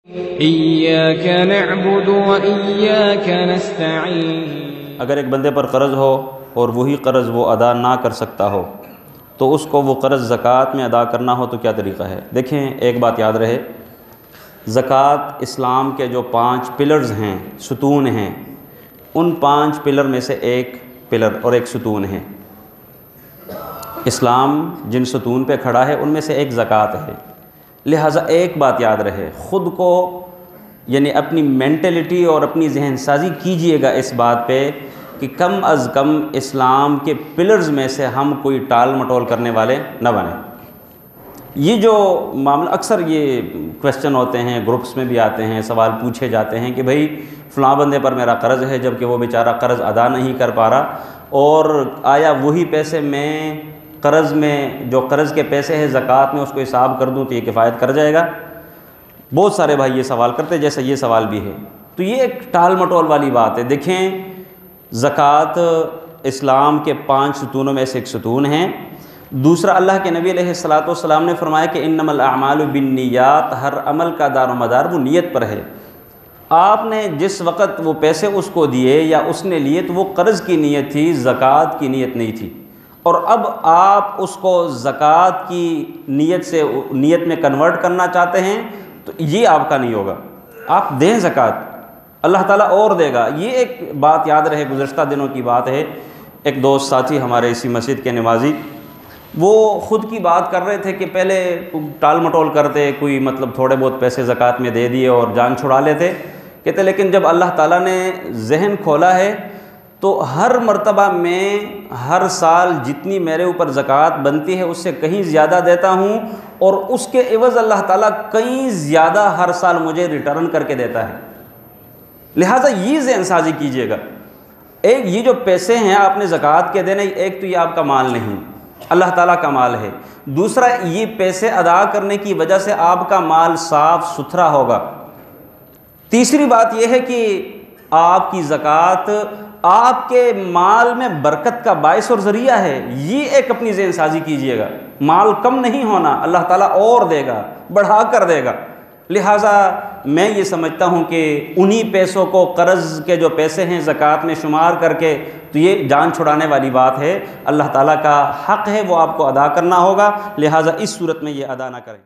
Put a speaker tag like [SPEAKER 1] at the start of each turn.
[SPEAKER 1] इय्याक नअबुदु व इय्याक नस्तईन।
[SPEAKER 2] अगर एक बंदे पर कर्ज़ हो और वही कर्ज़ वो अदा ना कर सकता हो तो उसको वो कर्ज़ ज़कात में अदा करना हो तो क्या तरीक़ा है। देखें, एक बात याद रहे, ज़कात इस्लाम के जो 5 पिलर्स हैं, सुतून हैं, उन 5 पिलर में से एक पिलर और एक सुतून है। इस्लाम जिन सुतून पे खड़ा है उनमें से एक ज़कात है। लिहाजा एक बात याद रहे, ख़ुद को यानी अपनी मेंटलिटी और अपनी जहन साजी कीजिएगा इस बात पे कि कम अज़ कम इस्लाम के पिलर्स में से हम कोई टाल मटोल करने वाले न बने। ये जो मामला अक्सर ये क्वेश्चन होते हैं, ग्रुप्स में भी आते हैं, सवाल पूछे जाते हैं कि भाई फ़लाँ बंदे पर मेरा कर्ज़ है जबकि वो बेचारा कर्ज़ अदा नहीं कर पा रहा, और आया वही पैसे मैं कर्ज़ में जो कर्ज़ के पैसे हैं ज़कात में उसको हिसाब कर दूं तो ये किफ़ायत कर जाएगा। बहुत सारे भाई ये सवाल करते हैं, जैसे ये सवाल भी है। तो ये एक टाल मटोल वाली बात है। देखें, ज़कात इस्लाम के 5 सुतूनों में से एक सुतून है। दूसरा, अल्लाह के नबी अलैहिस्सलातु वस्सलाम ने फरमाया कि इन्नमल अअमालु बिन्नियात, हर अमल का दारो मदार वो नीयत पर है। आपने जिस वक़्त वो पैसे उसको दिए या उसने लिए तो वो कर्ज़ की नीयत थी, ज़कात की नीयत नहीं थी। और अब आप उसको ज़कात की नीयत से नीयत में कन्वर्ट करना चाहते हैं तो ये आपका नहीं होगा। आप दें ज़कात, अल्लाह ताला और देगा। ये एक बात याद रहे, गुज़श्ता दिनों की बात है, एक दोस्त साथी हमारे इसी मस्जिद के नमाजी, वो ख़ुद की बात कर रहे थे कि पहले टाल मटोल करते, कोई मतलब थोड़े बहुत पैसे ज़कात में दे दिए और जान छुड़ा लेते। कहते लेकिन जब अल्लाह ताला ने जहन खोला है तो हर मर्तबा में हर साल जितनी मेरे ऊपर ज़कात बनती है उससे कहीं ज़्यादा देता हूँ, और उसके एवज़ अल्लाह ताला कहीं ज़्यादा हर साल मुझे रिटर्न करके देता है। लिहाजा ये ज़हन साजी कीजिएगा। एक ये जो पैसे हैं आपने ज़कात के देने, एक तो ये आपका माल नहीं, अल्लाह ताला का माल है। दूसरा, ये पैसे अदा करने की वजह से आपका माल साफ़ सुथरा होगा। तीसरी बात यह है कि आपकी ज़कात आपके माल में बरकत का बायस और ज़रिया है। ये एक अपनी ज़हन साजी कीजिएगा। माल कम नहीं होना, अल्लाह ताला और देगा, बढ़ा कर देगा। लिहाजा मैं ये समझता हूँ कि उन्हीं पैसों को, कर्ज़ के जो पैसे हैं ज़कात में शुमार करके, तो ये जान छुड़ाने वाली बात है। अल्लाह ताला का हक़ है, वो आपको अदा करना होगा। लिहाजा इस सूरत में ये अदा ना करें।